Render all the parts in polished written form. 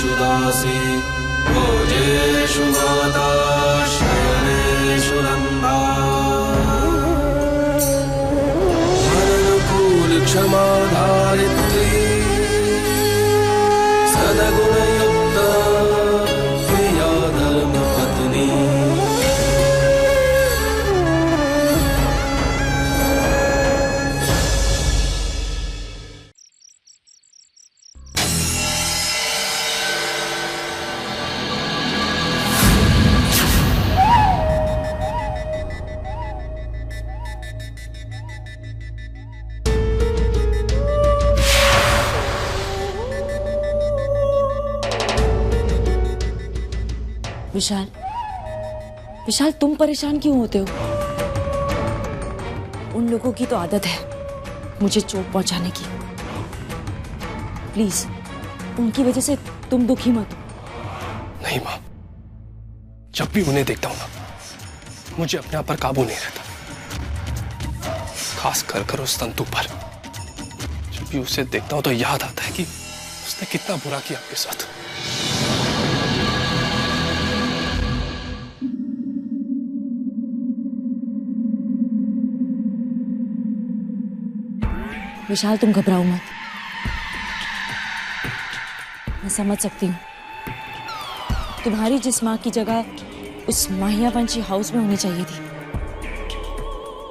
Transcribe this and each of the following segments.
सर्वेषु दासी भोजेषु माता शयनेषु नन्दा अनुकूल क्षमा धारित्री सद्गुणयुक्ता प्रिया धर्मपत्नी। विशाल, विशाल तुम परेशान क्यों होते हो? उन लोगों की तो आदत है मुझे चोट पहुंचाने की। प्लीज उनकी वजह से तुम दुखी मत हो। नहीं माँ, जब भी उन्हें देखता हूं ना मुझे अपने आप पर काबू नहीं रहता, खास कर उस संतू पर। जब भी उसे देखता हूं तो याद आता है कि उसने कितना बुरा किया आपके साथ। विशाल तुम घबराओ मत, मैं समझ सकती हूँ। तुम्हारी जिस माँ की जगह उस माहियावंशी हाउस में होनी चाहिए थी,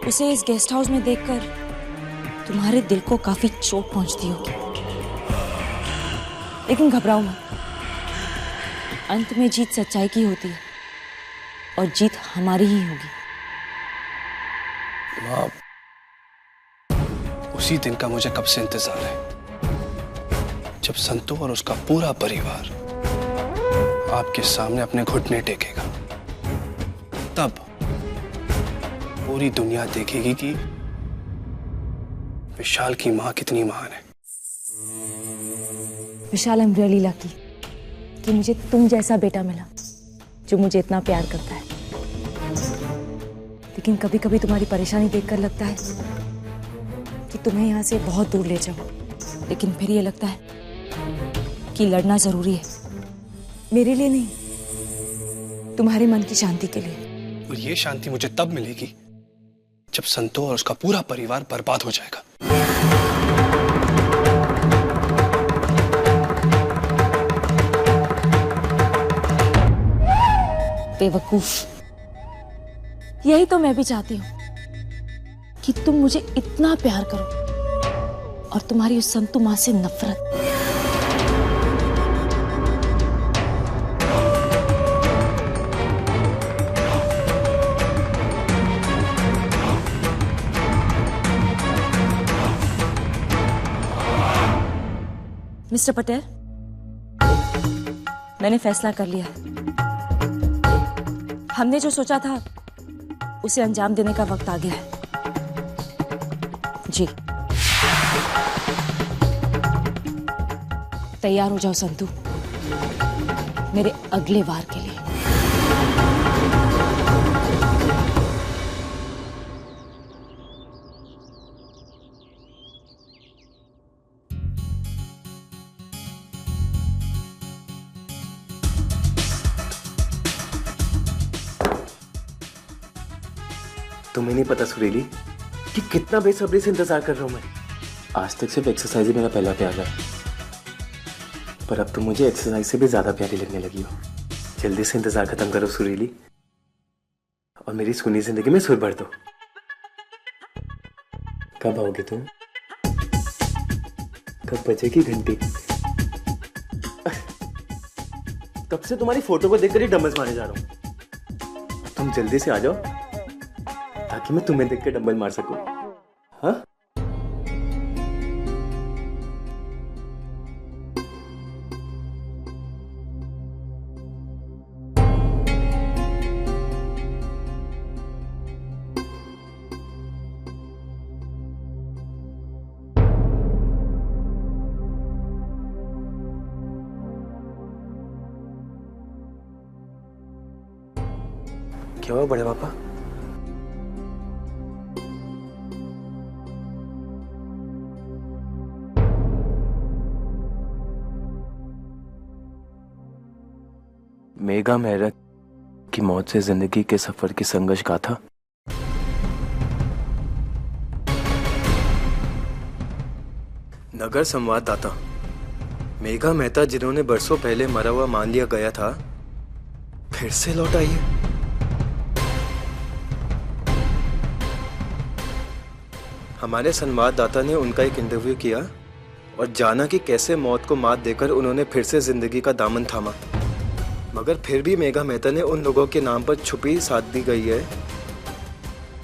उसे इस गेस्ट हाउस में देखकर तुम्हारे दिल को काफी चोट पहुंचती होगी। लेकिन घबराओ मत, अंत में जीत सच्चाई की होती है और जीत हमारी ही होगी। माँ, उसी दिन का मुझे कब से इंतजार है जब संतू और उसका पूरा परिवार आपके सामने अपने घुटने टेकेगा। तब पूरी दुनिया देखेगी कि विशाल की मां कितनी महान है। विशाल, आई एम रियली लकी कि मुझे तुम जैसा बेटा मिला जो मुझे इतना प्यार करता है। लेकिन कभी कभी तुम्हारी परेशानी देखकर लगता है कि तुम्हें यहाँ से बहुत दूर ले जाऊं, लेकिन फिर ये लगता है कि लड़ना जरूरी है, मेरे लिए नहीं, तुम्हारे मन की शांति के लिए। और ये शांति मुझे तब मिलेगी जब संतो और उसका पूरा परिवार बर्बाद हो जाएगा। बेवकूफ, यही तो मैं भी चाहती हूँ कि तुम मुझे इतना प्यार करो और तुम्हारी उस संतु मां से नफरत। मिस्टर पटेल, मैंने फैसला कर लिया। हमने जो सोचा था उसे अंजाम देने का वक्त आ गया है। जी, तैयार हो जाओ संतू, मेरे अगले वार के लिए। तुम्हें नहीं पता सुरीली कि कितना बेसब्री से इंतजार कर रहा हूं मैं। आज तक सिर्फ एक्सरसाइज ही मेरा पहला प्यार है, पर अब तो मुझे एक्सरसाइज से भी ज्यादा प्यारी लगने लगी हो। जल्दी से इंतजार खत्म करो सुरीली और मेरी सुनी जिंदगी में सुर भर दो। कब आओगे तुम? कब बजेगी घंटी? तब से तुम्हारी फोटो को देखकर ही डंबल्स मारे जा रहा हूं। तुम जल्दी से आ जाओ ताकि मैं तुम्हें देख के डंबल मार सकूं। हाँ? क्या हुआ बड़े पापा? मेघा मेहरा की मौत से जिंदगी के सफर की संघर्ष गाथा। नगर संवाददाता मेघा मेहता, जिन्होंने बरसों पहले मरा हुआ मान लिया गया था, फिर से लौट आई है। हमारे संवाददाता ने उनका एक इंटरव्यू किया और जाना कि कैसे मौत को मात देकर उन्होंने फिर से जिंदगी का दामन थामा। मगर फिर भी मेघा मेहता ने उन लोगों के नाम पर छुपी साथ दी गई है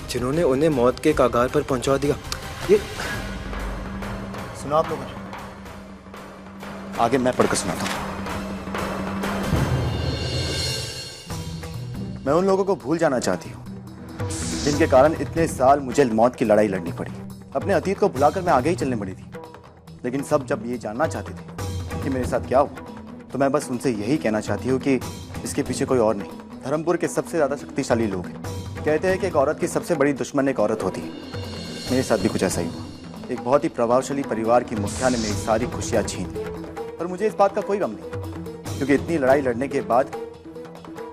जिन्होंने उन्हें मौत के कगार पर पहुंचा दिया। ये सुना आप लोगों ने? आगे मैं पढ़कर सुनाता हूं। मैं उन लोगों को भूल जाना चाहती हूं जिनके कारण इतने साल मुझे मौत की लड़ाई लड़नी पड़ी। अपने अतीत को भुलाकर मैं आगे ही चलने पड़ी थी, लेकिन सब जब ये जानना चाहते थे कि मेरे साथ क्या हुआ, तो मैं बस उनसे यही कहना चाहती हूँ कि इसके पीछे कोई और नहीं, धर्मपुर के सबसे ज़्यादा शक्तिशाली लोग हैं। कहते हैं कि एक औरत की सबसे बड़ी दुश्मन एक औरत होती है। मेरे साथ भी कुछ ऐसा ही हुआ। एक बहुत ही प्रभावशाली परिवार की मुखिया ने मेरी सारी खुशियाँ छीन ली, पर मुझे इस बात का कोई गम नहीं, क्योंकि इतनी लड़ाई लड़ने के बाद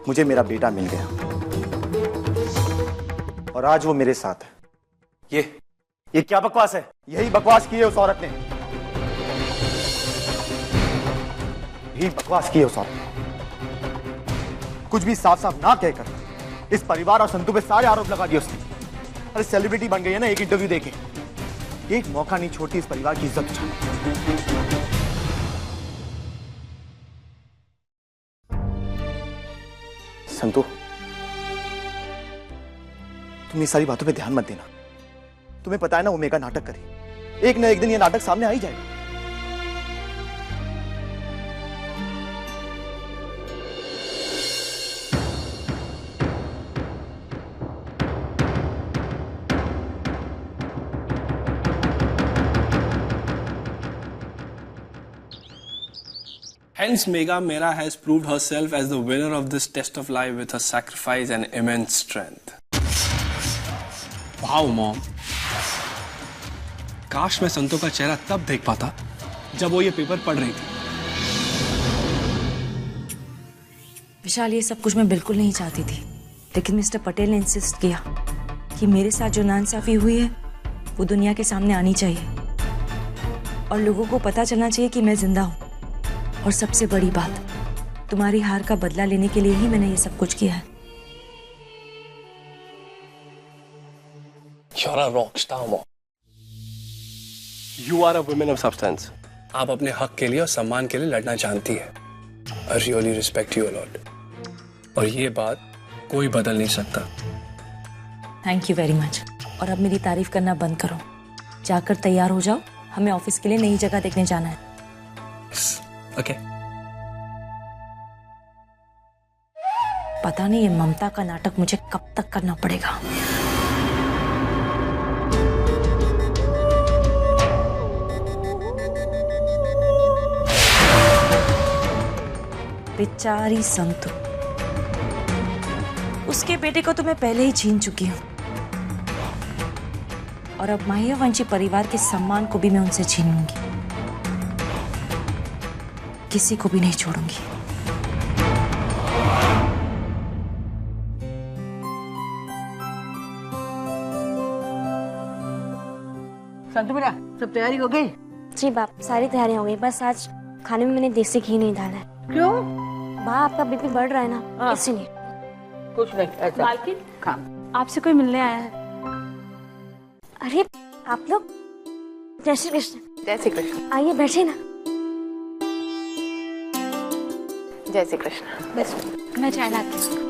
मुझे मेरा बेटा मिल गया और आज वो मेरे साथ है। ये क्या बकवास है? यही बकवास की है उस औरत ने, यही बकवास की है उस औरत ने। कुछ भी साफ साफ ना कहकर इस परिवार और संतू पे सारे आरोप लगा दिए उसने। अरे सेलिब्रिटी बन गई है ना एक इंटरव्यू देके, एक मौका नहीं छोड़ती इस परिवार की इज्जत बचाने। संतू, तुम ये सारी बातों पे ध्यान मत देना। तुम्हें पता है ना वो मेघा नाटक करी, एक न एक दिन ये नाटक सामने आ ही जाएगा। Hence, Megha Mehra has proved herself as the winner of this test of life with her sacrifice and immense strength. Wow, Mom. काश मैं संतो का चेहरा तब देख पाता जब वो ये पेपर पढ़ रही थी। विशाल, ये सब कुछ मैं बिल्कुल नहीं चाहती थी, लेकिन मिस्टर पटेल ने इंसिस्ट किया कि मेरे साथ जो नाइंसाफी हुई है वो दुनिया के सामने आनी चाहिए और लोगों को पता चलना चाहिए कि मैं जिंदा हूँ। और सबसे बड़ी बात, तुम्हारी हार का बदला लेने के लिए ही मैंने ये सब कुछ किया है। You're a rock star, Mom. You are a woman of substance. आप अपने हक के लिए और सम्मान के लिए लड़ना जानती है। I really respect you a lot. और ये बात कोई बदल नहीं सकता। Thank you very much. और अब मेरी तारीफ करना बंद करो, जाकर तैयार हो जाओ, हमें ऑफिस के लिए नई जगह देखने जाना है। Okay. पता नहीं ये ममता का नाटक मुझे कब तक करना पड़ेगा। बेचारी संतू, उसके बेटे को तो मैं पहले ही छीन चुकी हूँ और अब माह्यवंशी परिवार के सम्मान को भी मैं उनसे छीन लूंगी। किसी को भी नहीं छोड़ूंगी। संतू बेटा, सब तैयारी हो गई? जी बाप, सारी तैयारी हो गई, बस आज खाने में मैंने देसी घी नहीं डाला है। क्यों? बा, आपका बीपी बढ़ रहा है ना, इसलिए। कुछ नहीं, ऐसा। मालकिन, आपसे कोई मिलने आया है। अरे आप लोग, जय श्री कृष्ण। जय श्री कृष्ण। आइए बैठे ना। जय श्री कृष्ण। बस मैं चाय लाती हूँ।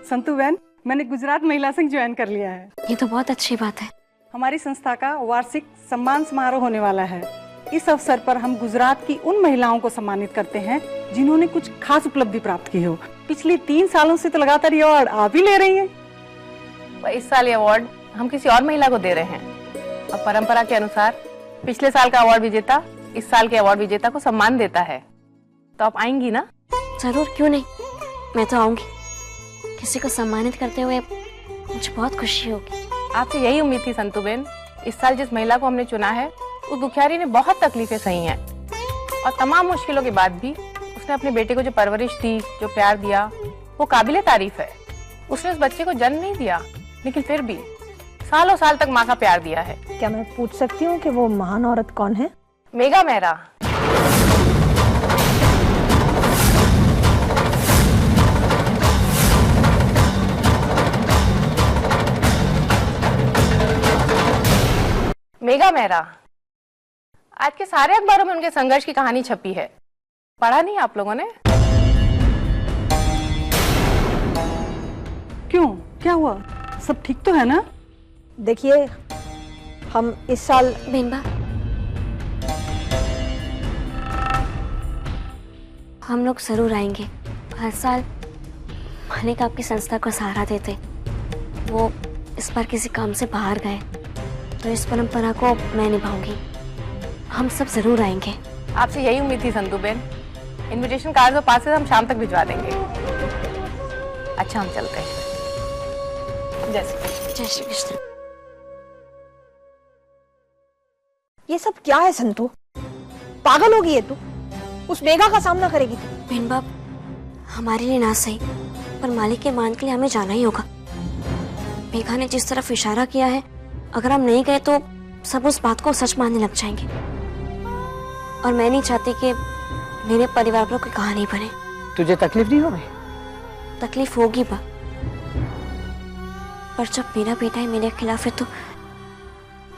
संतू बहन, मैंने गुजरात महिला संघ ज्वाइन कर लिया है। ये तो बहुत अच्छी बात है। हमारी संस्था का वार्षिक सम्मान समारोह होने वाला है। इस अवसर पर हम गुजरात की उन महिलाओं को सम्मानित करते हैं जिन्होंने कुछ खास उपलब्धि प्राप्त की हो। पिछले 3 सालों से तो लगातार ये अवार्ड आप ही ले रही हैं। इस साल ये अवार्ड हम किसी और महिला को दे रहे हैं और परंपरा के अनुसार पिछले साल का अवार्ड विजेता इस साल के अवार्ड विजेता को सम्मान देता है। तो आप आएंगी ना? जरूर, क्यों नहीं, मैं तो आऊंगी। किसी को सम्मानित करते हुए मुझे बहुत खुशी होगी। आपसे यही उम्मीद थी संतू बेन। इस साल जिस महिला को हमने चुना है उस दुखियारी ने बहुत तकलीफें सही हैं और तमाम मुश्किलों के बाद भी उसने अपने बेटे को जो परवरिश दी, जो प्यार दिया, वो काबिले तारीफ है। उसने उस बच्चे को जन्म नहीं दिया, लेकिन फिर भी सालों साल तक माँ का प्यार दिया है। क्या मैं पूछ सकती हूँ कि वो महान औरत कौन है? मेघा मेहरा। मेघा मेहरा। आज के सारे अखबारों में उनके संघर्ष की कहानी छपी है। पढ़ा नहीं आप लोगों ने? क्यों, क्या हुआ? सब ठीक तो है ना? देखिए, हम इस साल बेनबा, हम लोग जरूर आएंगे। हर साल मालिक आपकी संस्था को सहारा देते। वो इस बार किसी काम से बाहर गए, तो इस परंपरा को मैं निभाऊंगी। हम सब जरूर आएंगे। आपसे यही उम्मीद थी संतू बेन। इनविटेशन कार्ड और पासेस हम शाम तक भिजवा देंगे। अच्छा, हम चलते हैं। जय श्री कृष्ण। जय श्री कृष्ण। ये सब क्या है संतू? पागल होगी ये तू? उस मेघा का सामना करेगी तू? बहन बाप, हमारे लिए ना सही, पर मालिक के मान के लिए हमें जाना ही होगा। मेघा ने जिस तरफ इशारा किया है, अगर हम नहीं गए तो सब उस बात को सच मानने लग जाएंगे। और मैं नहीं चाहती कि मेरे परिवार पर कोई कहानी बने। तुझे तकलीफ नहीं होगी? तकलीफ होगी बा, पर जब मेरा बेटा ही मेरे खिलाफ है तो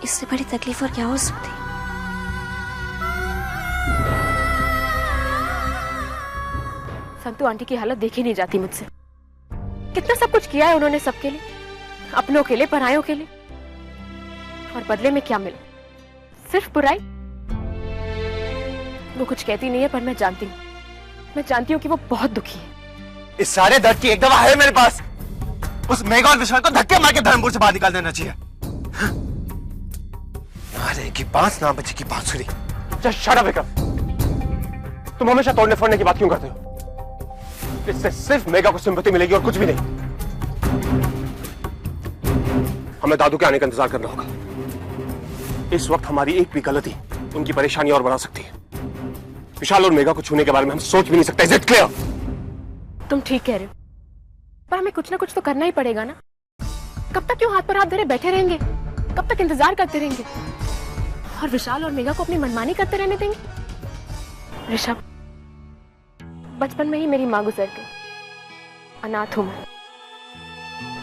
इससे बड़ी तकलीफ और क्या हो सकती? संतू आंटी की हालत देखी नहीं जाती मुझसे। कितना सब कुछ किया है उन्होंने सबके लिए, अपनों के लिए, परायों के लिए, और बदले में क्या मिला? सिर्फ बुराई। वो कुछ कहती नहीं है, पर मैं जानती हूँ कि वो बहुत दुखी है। इस सारे दर्द की एक दवा है मेरे पास। उस मेघा और विशाल को धक्के मार के धर्मपुर से बाहर निकाल देना चाहिए। ना रहेगी बांस, ना बचेगी बांसुरी। Just shut up Vikram. तुम हमेशा तोड़ने फोड़ने की बात क्यों करते हो? इससे सिर्फ मेघा को सिंपैथी मिलेगी और कुछ भी नहीं। हमें दादू के आने का इंतजार करना होगा। इस वक्त हमारी एक भी गलती उनकी परेशानी और बढ़ा सकती है। विशाल और मेघा को छूने के बारे में हम सोच भी नहीं सकते। Is it clear? तुम ठीक कह रहे हो, पर हमें कुछ ना कुछ तो करना ही पड़ेगा ना। कब तक क्यों हाथ पर हाथ धरे बैठे रहेंगे? कब तक इंतजार करते रहेंगे और विशाल और मेघा को अपनी मनमानी करते रहने देंगे? ऋषभ, बचपन में ही मेरी माँ गुजर गई। अनाथ हूं मैं।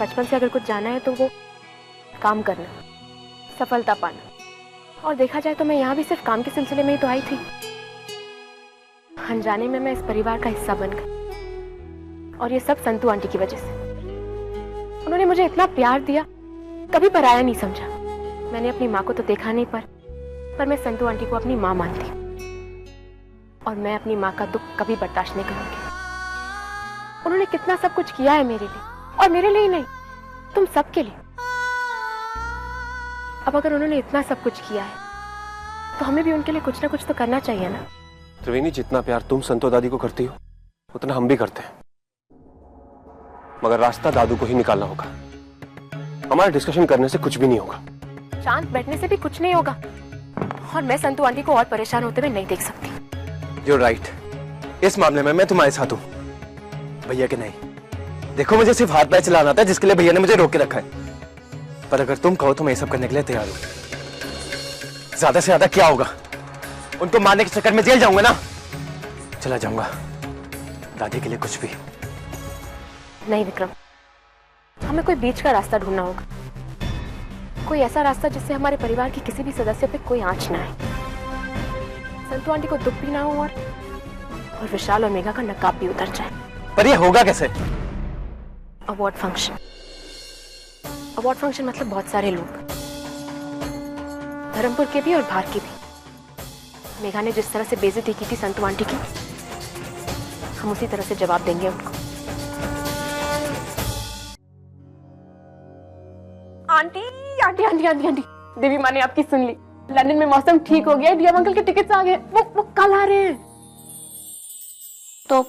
बचपन से अगर कुछ जाना है तो वो काम करना, सफलता पाना। और देखा जाए तो मैं यहाँ भी सिर्फ काम के सिलसिले में ही तो आई थी। अनजाने में मैं इस परिवार का हिस्सा बन गई, और ये सब संतू आंटी की वजह से। उन्होंने मुझे इतना प्यार दिया, कभी पराया नहीं समझा। मैंने अपनी माँ को तो देखा नहीं, पर मैं संतू आंटी को अपनी माँ मानती हूँ, और मैं अपनी माँ का दुख कभी बर्दाश्त नहीं करूंगी। उन्होंने कितना सब कुछ किया है मेरे लिए, और मेरे लिए ही नहीं, तुम सबके लिए। अब अगर उन्होंने इतना सब कुछ किया है, तो हमें भी उनके लिए कुछ ना कुछ तो करना चाहिए ना। त्रिवेणी, जितना प्यार तुम संतो दादी को करती हो, उतना हम भी करते हैं, मगर रास्ता दादू को ही निकालना होगा। हमारा डिस्कशन करने से कुछ भी नहीं होगा। शांत बैठने से भी कुछ नहीं होगा, और मैं संतू आंटी को और परेशान होते हुए नहीं देख सकती। You're right. इस मामले में मैं तुम्हारे साथ हूँ, भैया के नहीं। देखो, मुझे सिर्फ हाथ पैर चलाना आता है, जिसके लिए भैया ने मुझे रोक के रखा है। पर अगर तुम कहो तो मैं ये सब करने के लिए तैयार हूँ। ज्यादा से ज्यादा क्या होगा? उनको मारने के चक्कर में जेल जाऊंगा ना। चला जाऊंगा, दादी के लिए कुछ भी। नहीं विक्रम, हमें कोई बीच का रास्ता ढूंढना होगा। कोई ऐसा रास्ता जिससे हमारे परिवार के किसी भी सदस्य पे कोई आंच ना आए, संतू आंटी को दुख भी ना हो, और विशाल और मेघा का नकाब भी उतर जाए। पर ये होगा कैसे? Award function. अवार्ड फंक्शन मतलब बहुत सारे लोग, धर्मपुर के भी और बाहर के भी। मेघा ने जिस तरह से बेइज्जती की थी संतू आंटी की, हम उसी तरह से जवाब देंगे उनको। Aunty aunty aunty aunty aunty, देवी माँ ने आपकी सुन ली। लंदन में मौसम ठीक हो गया, डीएम अंकल के टिकट्स आ गए। वो कल आ रहे हैं। तो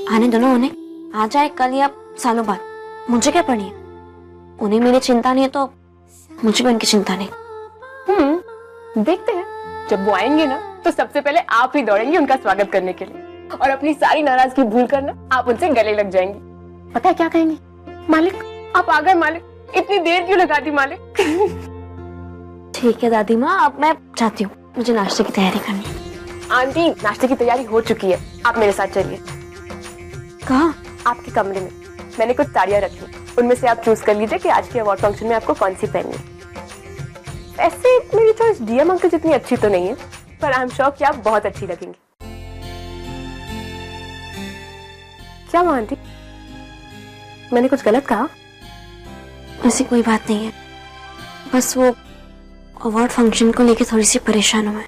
आने दो ना उन्हें, आ जाए कल या सालों बाद। मुझे क्या पड़ी है? उन्हें मेरी चिंता नहीं है तो मुझे भी उनकी चिंता नहीं। देखते हैं, जब वो आएंगे ना तो सबसे पहले आप ही दौड़ेंगे उनका स्वागत करने के लिए और अपनी सारी नाराजगी भूल कर ना आप उनसे गले लग जाएंगी। पता है क्या कहेंगी? मालिक आप आ गए मालिक, इतनी देर क्यों लगा दी मालिक? ठीक है दादी माँ, अब मैं जाती हूँ, मुझे नाश्ते की तैयारी करनी है। आंटी नाश्ते की तैयारी हो चुकी है, आप मेरे साथ चलिए। कहाँ? आपके कमरे में मैंने कुछ साड़ियाँ रखी, उनमें से आप चूज कर लीजिए कि आज के अवार्ड फंक्शन में आपको कौन सी पहननी है। ऐसे मेरी चॉइस डीएम अंकल जितनी अच्छी तो नहीं है, पर आई एम श्योर कि आप बहुत अच्छी लगेंगी। क्या हुआ आंटी, मैंने कुछ गलत कहा? ऐसी कोई बात नहीं है, बस वो अवार्ड फंक्शन को लेके थोड़ी सी परेशान हूँ मैं।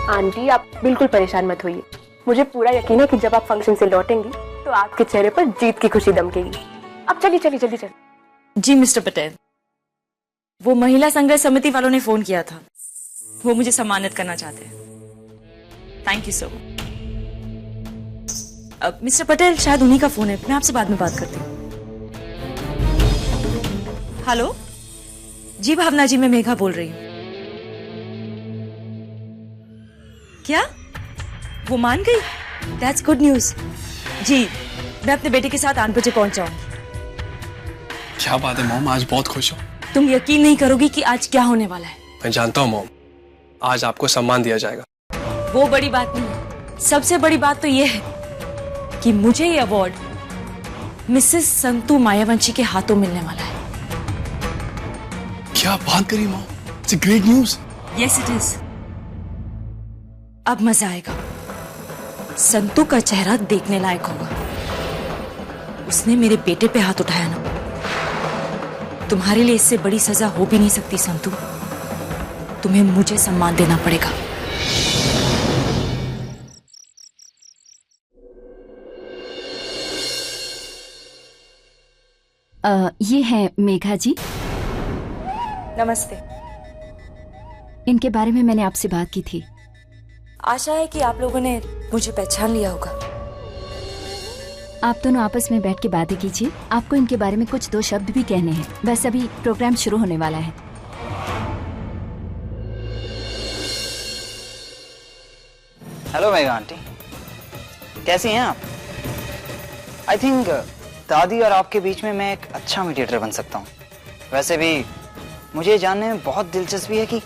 आंटी आप बिल्कुल परेशान मत होइए, मुझे पूरा यकीन है कि जब आप फंक्शन से लौटेंगी तो आपके चेहरे पर जीत की खुशी दमकेगी। अब चलिए चलिए जल्दी चलिए। जी मिस्टर पटेल, वो महिला संघर्ष समिति वालों ने फोन किया था, वो मुझे सम्मानित करना चाहते हैं। Thank you so much. अब मिस्टर पटेल शायद उन्हीं का फोन है, मैं आपसे बाद में बात करती हूँ। हेलो जी भावना जी, मैं मेघा बोल रही हूँ। क्या वो मान गई? That's good news. जी मैं अपने बेटे के साथ 8 बजे पहुंच जाऊंगी। क्या बात है मॉम, आज बहुत खुश हूँ। तुम यकीन नहीं करोगी कि आज क्या होने वाला है। मैं जानता हूँ मॉम, आज आपको सम्मान दिया जाएगा। वो बड़ी बात नहीं है, सबसे बड़ी बात तो ये है कि मुझे ये अवार्ड मिसेस संतू मायावंशी के हाथों मिलने वाला है। क्या बात करी mom, it's a great news. Yes it is. अब मजा आएगा, संतू का चेहरा देखने लायक होगा। उसने मेरे बेटे पे हाथ उठाया ना, तुम्हारे लिए इससे बड़ी सजा हो भी नहीं सकती संतू। तुम्हें मुझे सम्मान देना पड़ेगा। ये है मेघा जी। नमस्ते। इनके बारे में मैंने आपसे बात की थी। आशा है कि आप लोगों ने मुझे पहचान लिया होगा। आप दोनों आपस में बैठ के बातें कीजिए, आपको इनके बारे में कुछ 2 शब्द भी कहने हैं। बस अभी प्रोग्राम शुरू होने वाला है। हेलो मेघा आंटी, कैसी हैं आप? आई थिंक दादी और आपके बीच में मैं एक अच्छा मीडिएटर बन सकता हूँ। वैसे भी मुझे ये जानने में बहुत दिलचस्पी है कि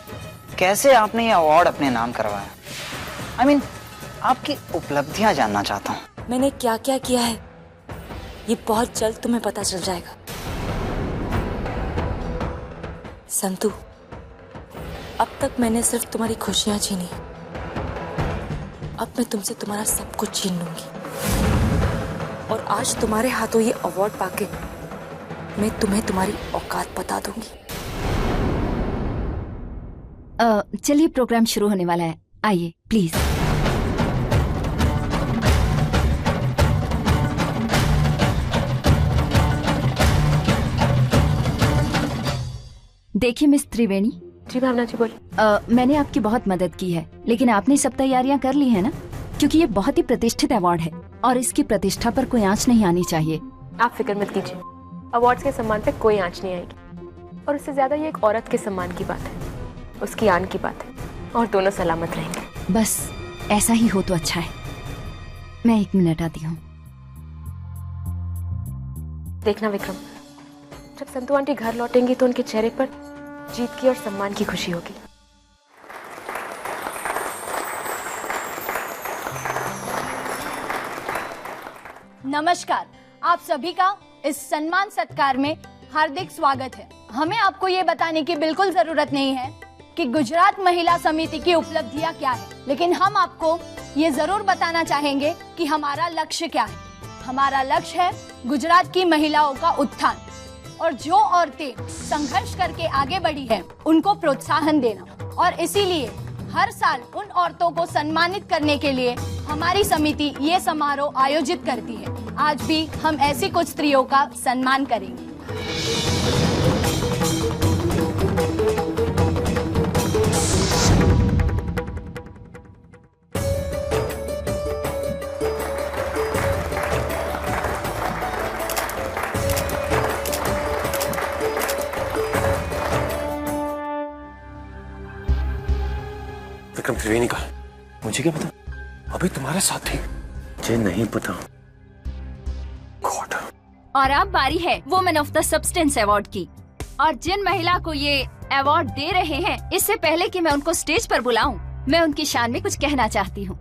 कैसे आपने ये अवार्ड अपने नाम करवाया। आई मीन आपकी उपलब्धियां जानना चाहता हूँ। मैंने क्या क्या किया है ये बहुत जल्द तुम्हें पता चल जाएगा। संतू, अब तक मैंने सिर्फ तुम्हारी खुशियां छीनी, अब मैं तुमसे तुम्हारा सब कुछ छीन लूंगी। और आज तुम्हारे हाथों ये अवार्ड पाके मैं तुम्हें तुम्हारी औकात बता दूंगी। चलिए प्रोग्राम शुरू होने वाला है, आइए प्लीज। देखिए मिस त्रिवेणी। जी भावना जी बोलिए। मैंने आपकी बहुत मदद की है, लेकिन आपने सब तैयारियां कर ली है ना? क्योंकि ये बहुत ही प्रतिष्ठित अवार्ड है और इसकी प्रतिष्ठा पर कोई आंच नहीं आनी चाहिए। आप फिक्र मत कीजिए, अवार्ड्स के सम्मान पे कोई आंच नहीं आएगी। और उससे ज्यादा ये एक औरत के सम्मान की बात है, उसकी आन की बात है, और दोनों सलामत रहेंगे। बस ऐसा ही हो तो अच्छा है। मैं 1 मिनट आती हूँ। देखना विक्रम, जब संतू आंटी घर लौटेंगी तो उनके चेहरे पर जीत की और सम्मान की खुशी होगी। नमस्कार, आप सभी का इस सम्मान सत्कार में हार्दिक स्वागत है। हमें आपको ये बताने की बिल्कुल जरूरत नहीं है कि गुजरात महिला समिति की उपलब्धियां क्या है, लेकिन हम आपको ये जरूर बताना चाहेंगे कि हमारा लक्ष्य क्या है। हमारा लक्ष्य है गुजरात की महिलाओं का उत्थान, और जो औरतें संघर्ष करके आगे बढ़ी हैं, उनको प्रोत्साहन देना। और इसीलिए हर साल उन औरतों को सम्मानित करने के लिए हमारी समिति ये समारोह आयोजित करती है। आज भी हम ऐसी कुछ स्त्रियों का सम्मान करेंगे। विक्रम त्रिवेणी का। मुझे क्या पता? अभी तुम्हारे साथ थी। मुझे नहीं पता। गॉड। और अब बारी है women of the substance award की। और जिन महिला को ये अवार्ड दे रहे हैं, इससे पहले कि मैं उनको स्टेज पर बुलाऊं, मैं उनकी शान में कुछ कहना चाहती हूँ।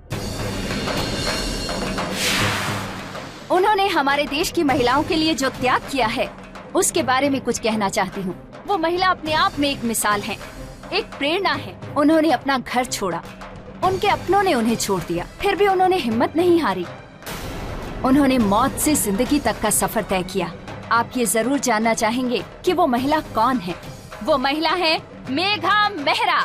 उन्होंने हमारे देश की महिलाओं के लिए जो त्याग किया है, उसके बारे में कुछ कहना चाहती हूँ। वो महिला अपने आप में एक मिसाल है, एक प्रेरणा है। उन्होंने अपना घर छोड़ा, उनके अपनों ने उन्हें छोड़ दिया, फिर भी उन्होंने हिम्मत नहीं हारी। उन्होंने मौत से जिंदगी तक का सफर तय किया। आप ये जरूर जानना चाहेंगे कि वो महिला कौन है। वो महिला है मेघा मेहरा।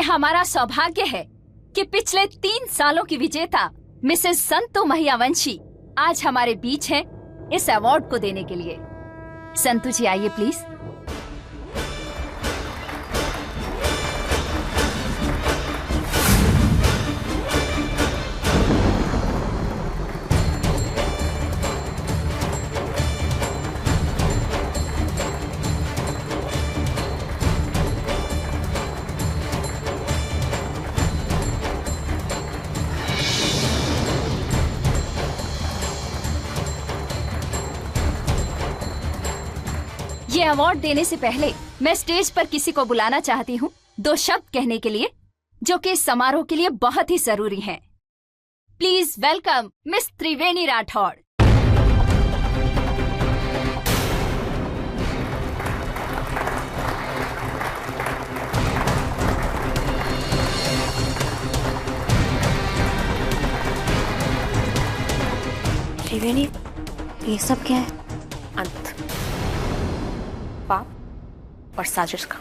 हमारा सौभाग्य है कि पिछले 3 सालों की विजेता मिसेस संतु महियावंशी आज हमारे बीच हैं इस अवार्ड को देने के लिए। संतु जी आइए प्लीज। ये अवार्ड देने से पहले मैं स्टेज पर किसी को बुलाना चाहती हूँ 2 शब्द कहने के लिए, जो कि इस समारोह के लिए बहुत ही जरूरी हैं। प्लीज वेलकम मिस त्रिवेणी राठौड़। त्रिवेणी, ये सब क्या है? अंत पाप और साजिश का।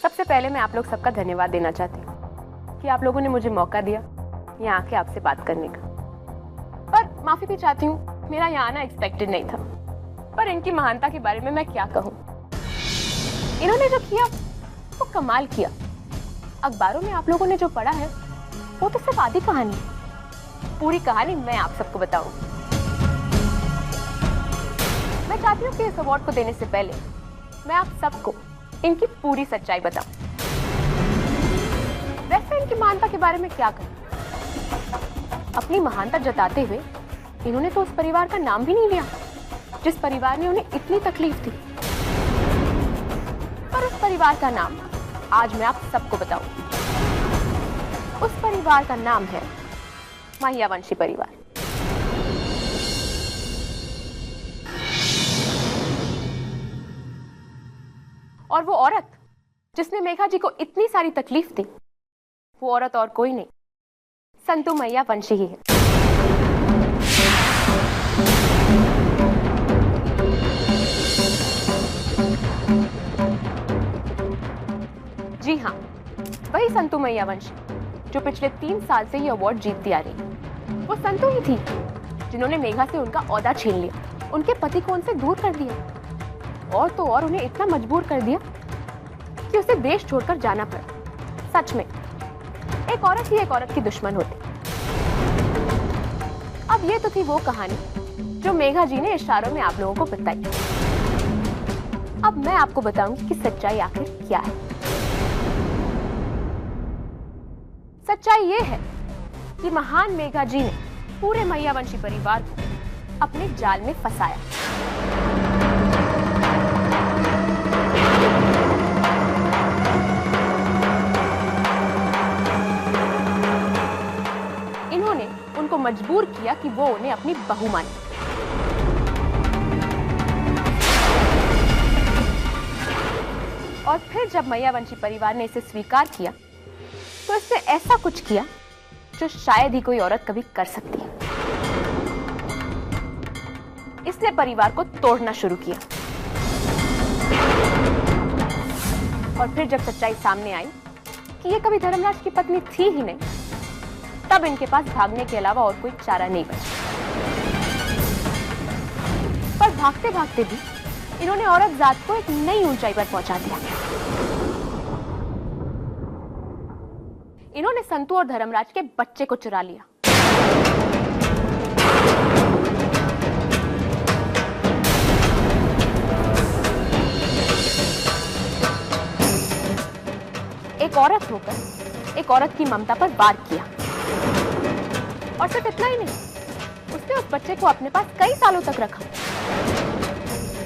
सबसे पहले मैं आप लोग सबका धन्यवाद देना चाहती हूँ कि आप लोगों ने मुझे मौका दिया यहाँ आके आपसे बात करने का। पर माफी भी चाहती हूँ, मेरा यहाँ आना एक्सपेक्टेड नहीं था। पर इनकी महानता के बारे में मैं क्या कहूँ। इन्होंने जो किया वो कमाल किया। अखबारों में आप लोगों ने जो पढ़ा है वो तो सिर्फ आधी कहानी है। पूरी कहानी मैं आप सबको बताऊँ। मैं चाहती हूँ कि इस अवार्ड को देने से पहले मैं आप सबको इनकी पूरी सच्चाई बताऊं। वैसे इनकी महानता के बारे में क्या कहूं। अपनी महानता जताते हुए इन्होंने तो उस परिवार का नाम भी नहीं लिया जिस परिवार ने उन्हें इतनी तकलीफ दी। पर उस परिवार का नाम आज मैं आप सबको बताऊं। उस परिवार का नाम है महियावंशी परिवार। और वो औरत जिसने मेघा जी को इतनी सारी तकलीफ दी, वो औरत और कोई नहीं, संतु महियावंशी ही है। जी हाँ, वही संतु महियावंशी जो पिछले 3 साल से ये अवार्ड जीतती आ रही है। वो संतु ही थी जिन्होंने मेघा से उनका ओहदा छीन लिया, उनके पति को उनसे दूर कर दिया और तो और उन्हें इतना मजबूर कर दिया कि उसे देश छोड़कर जाना पड़ा। सच में एक औरत ही एक औरत की दुश्मन होती। अब ये तो थी वो कहानी जो मेघा जी ने इशारों में आप लोगों को बताई। अब मैं आपको बताऊंगी कि सच्चाई आखिर क्या है। सच्चाई ये है कि महान मेघा जी ने पूरे महियावंशी परिवार को अपने जाल में फंसाया। इन्होंने उनको मजबूर किया कि वो उन्हें अपनी बहू माने। और फिर जब मैयावंशी परिवार ने इसे स्वीकार किया तो इसने ऐसा कुछ किया जो शायद ही कोई औरत कभी कर सकती है। इसने परिवार को तोड़ना शुरू किया और फिर जब सच्चाई सामने आई कि ये कभी धर्मराज की पत्नी थी ही नहीं, तब इनके पास भागने के अलावा और कोई चारा नहीं बचा। पर भागते भागते भी इन्होंने औरत जात को एक नई ऊंचाई पर पहुंचा दिया। इन्होंने संतू और धर्मराज के बच्चे को चुरा लिया। एक औरत होकर एक औरत की ममता पर वार किया। और सिर्फ इतना ही नहीं, उसने उस बच्चे को अपने पास कई सालों तक रखा।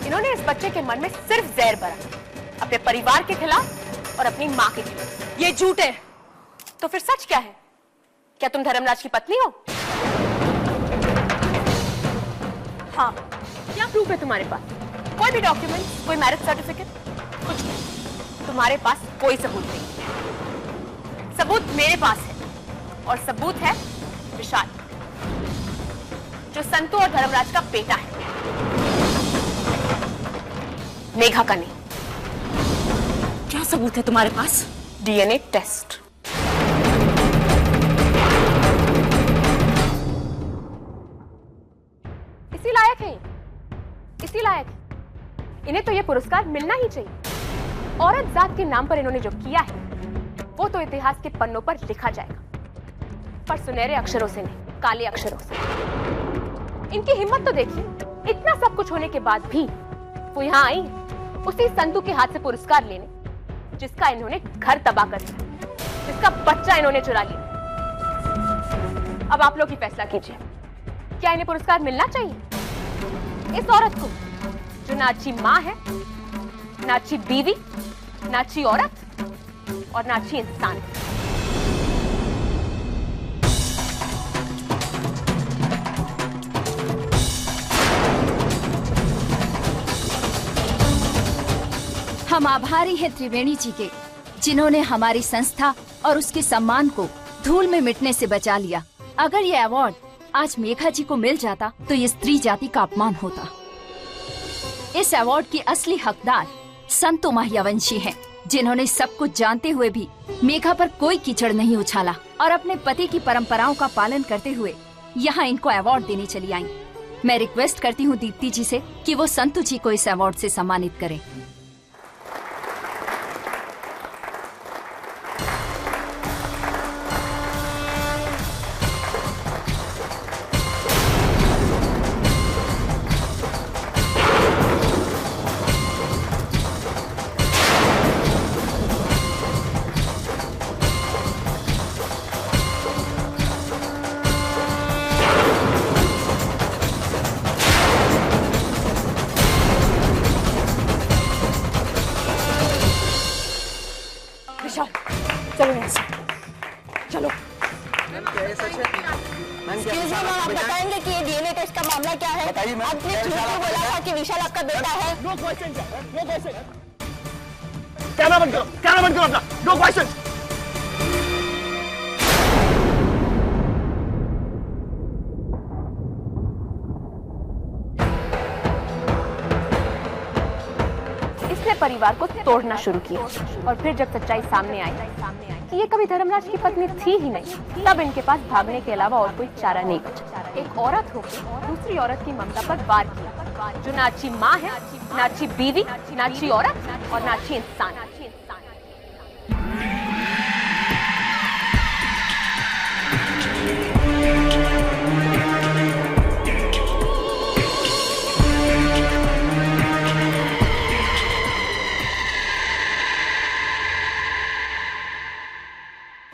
इन्होंने इस बच्चे के मन में सिर्फ जहर भरा, अपने परिवार के खिलाफ और अपनी मां के खिलाफ। ये झूठ है। तो फिर सच क्या है? क्या तुम धर्मराज की पत्नी हो? हाँ, क्या प्रूफ है तुम्हारे पास? कोई भी डॉक्यूमेंट, कोई मैरिज सर्टिफिकेट? कुछ नहीं। तुम्हारे पास कोई सबूत नहीं। सबूत मेरे पास है, और सबूत है विशाल, जो संतू और धर्मराज का बेटा है, मेघा का नहीं। क्या सबूत है तुम्हारे पास? DNA test. इसी लायक है, इसी लायक है। इन्हें तो यह पुरस्कार मिलना ही चाहिए। औरत जात के नाम पर इन्होंने जो किया है वो तो इतिहास के पन्नों पर लिखा जाएगा, पर सुनहरे अक्षरों से नहीं, काले अक्षरों से। इनकी हिम्मत तो देखिए, इतना सब कुछ होने के बाद भी वो यहाँ आई उसी संतू के हाथ से पुरस्कार लेने, जिसका इन्होंने घर तबाह कर दिया, जिसका बच्चा इन्होंने चुरा लिया। अब आप लोग ही फैसला कीजिए, क्या इन्हें पुरस्कार मिलना चाहिए? इस औरत को जो ना अच्छी माँ है, ना अच्छी बीवी, ना अच्छी औरत और ना अच्छी इंसान। हम आभारी हैं त्रिवेणी जी के, जिन्होंने हमारी संस्था और उसके सम्मान को धूल में मिटने से बचा लिया। अगर ये अवार्ड आज मेघा जी को मिल जाता तो ये स्त्री जाति का अपमान होता। इस अवार्ड की असली हकदार संतू मैयावंशी हैं, जिन्होंने सब कुछ जानते हुए भी मेघा पर कोई कीचड़ नहीं उछाला और अपने पति की परंपराओं का पालन करते हुए यहाँ इनको अवार्ड देने चली आई। मैं रिक्वेस्ट करती हूँ दीप्ति जी से कि वो संतू जी को इस अवार्ड से सम्मानित करें। चलो यहाँ से, चलो। आप बताएंगे कि ये डीएनए टेस्ट का मामला क्या है? आपने झूठ बोला था कि विशाल आपका बेटा है। No question, no question. Camera बंद करो, कैमरा बंद करो अपना। No question. परिवार को तोड़ना शुरू किया और फिर जब सच्चाई सामने आई कि ये कभी धर्मराज की पत्नी थी ही नहीं, तब इनके पास भागने के अलावा और कोई चारा नहीं बचा। एक औरत होकर दूसरी औरत की ममता पर वार किया, जो ना अच्छी माँ है, ना अच्छी बीवी, ना अच्छी औरत और ना अच्छी इंसान।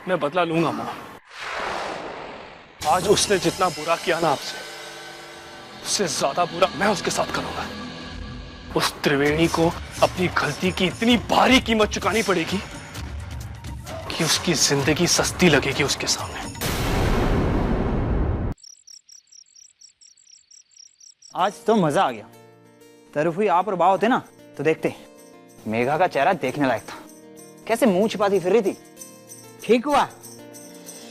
मैं बदला लूंगा माँ। आज उसने जितना बुरा किया ना आपसे, उससे ज्यादा बुरा मैं उसके साथ करूंगा। उस त्रिवेणी को अपनी गलती की इतनी भारी कीमत चुकानी पड़ेगी कि उसकी जिंदगी सस्ती लगेगी उसके सामने। आज तो मजा आ गया। तरफ हुई आप और बा होते ना तो देखते मेघा का चेहरा देखने लायक था। कैसे मुंह छिपाती फिर रही थी। ठीक हुआ।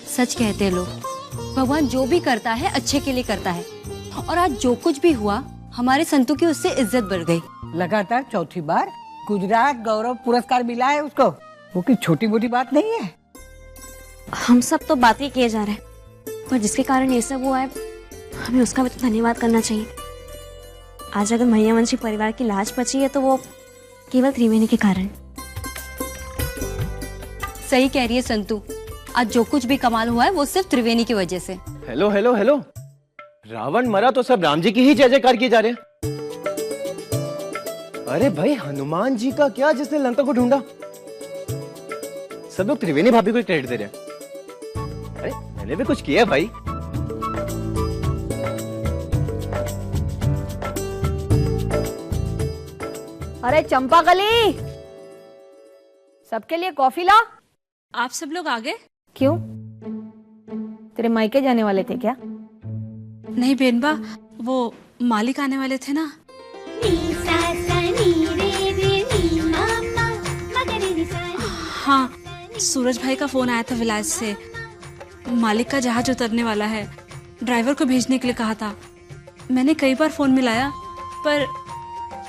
सच कहते हैं लोग, भगवान जो भी करता है अच्छे के लिए करता है। और आज जो कुछ भी हुआ, हमारे संतू की उससे इज्जत बढ़ गई। लगातार चौथी बार गुजरात गौरव पुरस्कार मिला है उसको। वो कोई छोटी मोटी बात नहीं है। हम सब तो बातें किए जा रहे हैं, पर जिसके कारण ये सब हुआ है, हमें उसका भी तो धन्यवाद करना चाहिए। आज अगर मरियावंशी परिवार की लाज बची है तो वो केवल त्रिवेणी के कारण। सही कह रही है संतू, आज जो कुछ भी कमाल हुआ है वो सिर्फ त्रिवेणी की वजह से। हेलो हेलो हेलो, रावण मरा तो सब राम जी की ही जय जयकार किए जा रहे हैं। अरे भाई, हनुमान जी का क्या जिसने लंका को ढूंढा। सब लोग त्रिवेणी भाभी को क्रेडिट दे रहे हैं। अरे मैंने भी कुछ किया भाई। अरे चंपाकली, सबके लिए कॉफी ला। आप सब लोग आ गए? क्यों, तेरे मायके जाने वाले थे क्या? नहीं बेनबा, वो मालिक आने वाले थे ना। हाँ, सूरज भाई का फोन आया था विलायत से। मालिक का जहाज उतरने वाला है, ड्राइवर को भेजने के लिए कहा था। मैंने कई बार फोन मिलाया, पर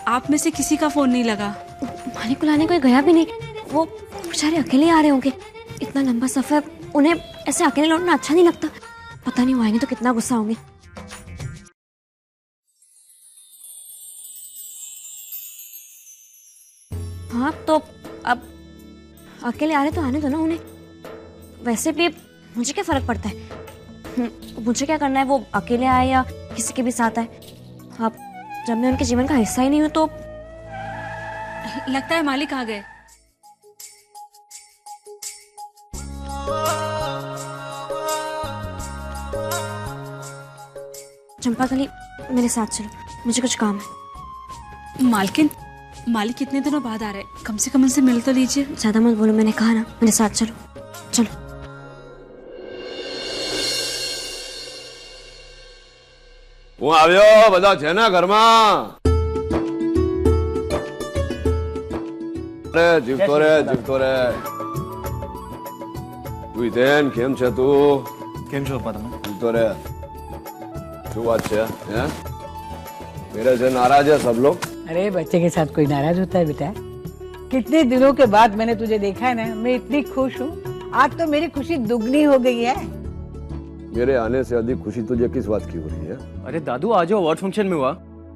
आप में से किसी का फोन नहीं लगा। मालिक को लाने कोई गया भी नहीं। वो बेचारे अकेले आ रहे होंगे। इतना लंबा सफर, उन्हें ऐसे अकेले लौटना अच्छा नहीं लगता। पता नहीं वो आएंगे तो कितना गुस्सा होंगे। हाँ तो अब अकेले आ रहे तो आने दो ना उन्हें। वैसे भी मुझे क्या फर्क पड़ता है। मुझे क्या करना है, वो अकेले आए या किसी के भी साथ आए। अब जब मैं उनके जीवन का हिस्सा ही नहीं हूं तो। लगता है मालिक आ गए। चंपाकली, मेरे साथ चलो, मुझे कुछ काम है। मालकिन, मालिक कितने दिनों बाद आ रहे, कम से कम उनसे मिल तो लीजिए। ज्यादा मत बोलो, मैंने कहा ना, मेरे साथ चलो। चलो। હું આવ્યો, બધા છે ને ઘરમાં? અરે જીવતો રે, જીવતો રે. તું ઈતેન કેમ છે તું? કેમ છો પપ્પા તમે? જીવતો રે. શું વાત છે? હે? मेरे से नाराज है सब लोग? अरे बच्चे के साथ कोई नाराज होता है बेटा? कितने दिनों के बाद मैंने तुझे देखा है ना, मैं इतनी खुश हूँ। आज तो मेरी खुशी दुगनी हो गई है। मेरे आने से अधिक खुशी तुझे किस बात की हो रही है? अरे दादू, आज जो अवार्ड फंक्शन में हुआ,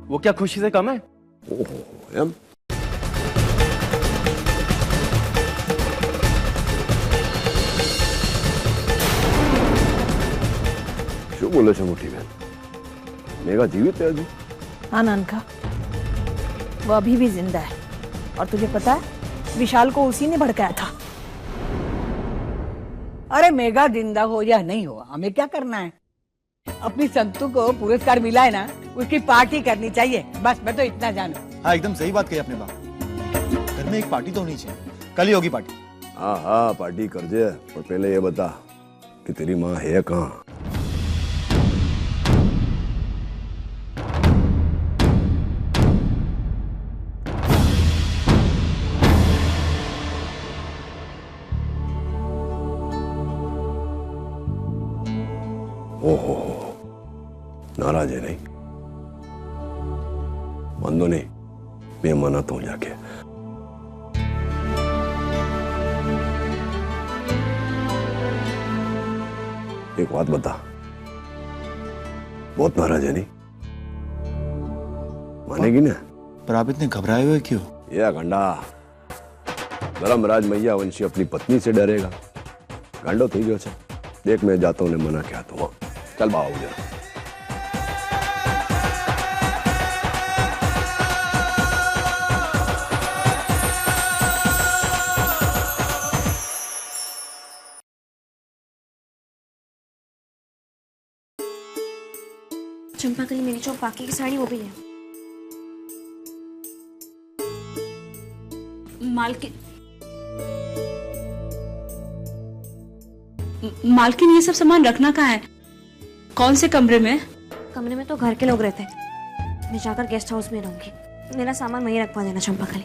वो क्या खुशी से कम है? ओहो, एम? શું બોલે છે મોટી બેન? મેઘા જીવિત है अभी? हाँ नानका, वो अभी भी जिंदा है। और तुझे पता है, विशाल को उसी ने भड़काया था। अरे मेघा जिंदा हो या नहीं हो, हमें क्या करना है। अपनी संतू को पुरस्कार मिला है ना, उसकी पार्टी करनी चाहिए। बस मैं तो इतना जानू। हाँ एकदम सही बात कही अपने बाप। घर में एक पार्टी तो होनी चाहिए। कल ही होगी पार्टी। हाँ हाँ पार्टी कर दे, और पहले ये बता कि तेरी माँ है कहाँ? ओहो, नाराज है नहीं? वांदो नहीं, मैं मनाता हूं जाके। एक बात बता, बहुत नाराज है नहीं? मानेगी ना? पर आप इतने घबराए हुए क्यों? यह गंडा धर्मराज मैया वंशी अपनी पत्नी से डरेगा। गांडो थी गयो छे। देख मैं जाता हूं, मना क्या तो चल बाबू जरा। चंपाकली, मेरी जो बाकी की साड़ी वो भी है। मालकिन, मालकिन ये सब सामान रखना कहाँ है? कौन से कमरे में? कमरे में तो घर के लोग रहते हैं। मैं जाकर गेस्ट हाउस में रहूंगी। मेरा सामान वहीं रखवा देना चंपाकली।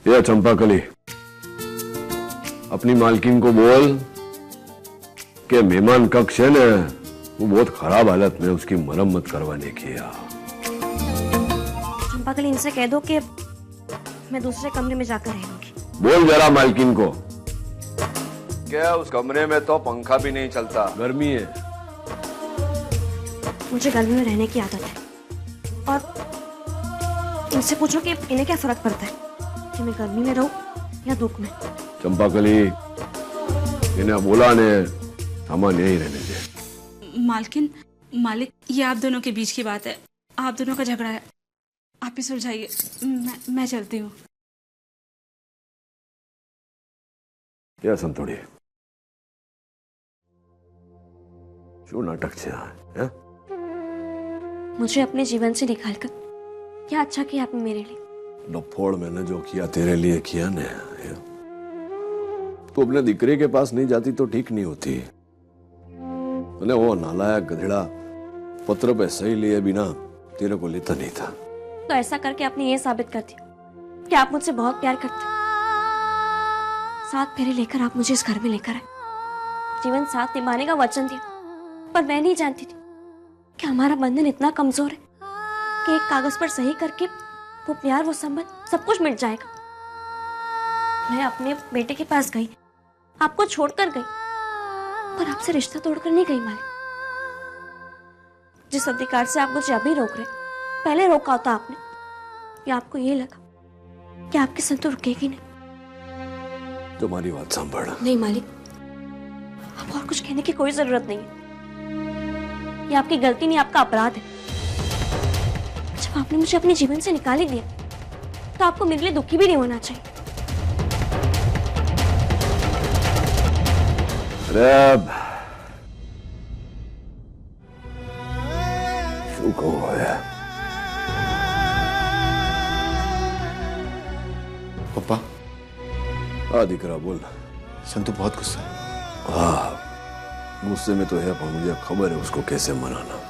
ये चंपाकली, अपनी मालकिन को बोल कि मेहमान कक्ष है ना, वो बहुत खराब हालत में, उसकी मरम्मत करवाने की। चंपाकली, इनसे कह दो कि मैं दूसरे कमरे में जाकर रहूंगी। बोल जरा मालकिन को, क्या उस कमरे में तो पंखा भी नहीं चलता, गर्मी है। मुझे गर्मी में रहने की आदत है, और इनसे पूछो कि इन्हें क्या फर्क पड़ता है कि मैं गर्मी में रहूं या धूप में। चंपाकली, इन्हें बोला ने सामान यही रहने दे। मालकिन, मालिक, ये आप दोनों के बीच की बात है, आप दोनों का झगड़ा है, आप ही सुलझाइए। मैं चलती हूँ। क्या संतोड़ी, क्यों नाटक से है? मुझे अपने जीवन से निकालकर क्या अच्छा किया आपने मेरे लिए? डफोड़, मैंने जो किया तेरे लिए किया ने। तू अपने दिकरे के पास नहीं जाती तो ठीक नहीं होती। मैंने वो नालायक गधेड़ा पत्र पे सही लिए बिना तेरे को लेता नहीं था। तो ऐसा करके आपने ये साबित कर दिया कि आप मुझसे बहुत प्यार करते। 7 फेरे लेकर आप मुझे इस घर में लेकर आए, जीवन साथ निभाने का वचन दिया, पर मैं नहीं जानती थी कि हमारा बंधन इतना कमजोर है कि एक कागज पर सही करके वो प्यार, वो संबंध सब कुछ मिट जाएगा। मैं अपने बेटे के पास गई, आपको छोड़कर गई, पर आपसे रिश्ता तोड़कर नहीं गई मालिक। जिस अधिकार से आप मुझे अभी रोक रहे, पहले रोका होता आपने, या आपको ये लगा कि आपके संग तो रुकेगी नहीं। तुम्हारी बात सांभर। नहीं मालिक, अब और कुछ कहने की कोई जरूरत नहीं है। ये आपकी गलती नहीं, आपका अपराध है। जब आपने मुझे अपने जीवन से निकाल ही दिया, तो आपको मेरे लिए दुखी भी नहीं होना चाहिए। रब, शू कहो है पापा? हाँ दिकरा, बोल। संतु बहुत गुस्सा है। हाँ, गुस्से में तो है, पर मुझे खबर है उसको कैसे मनाना।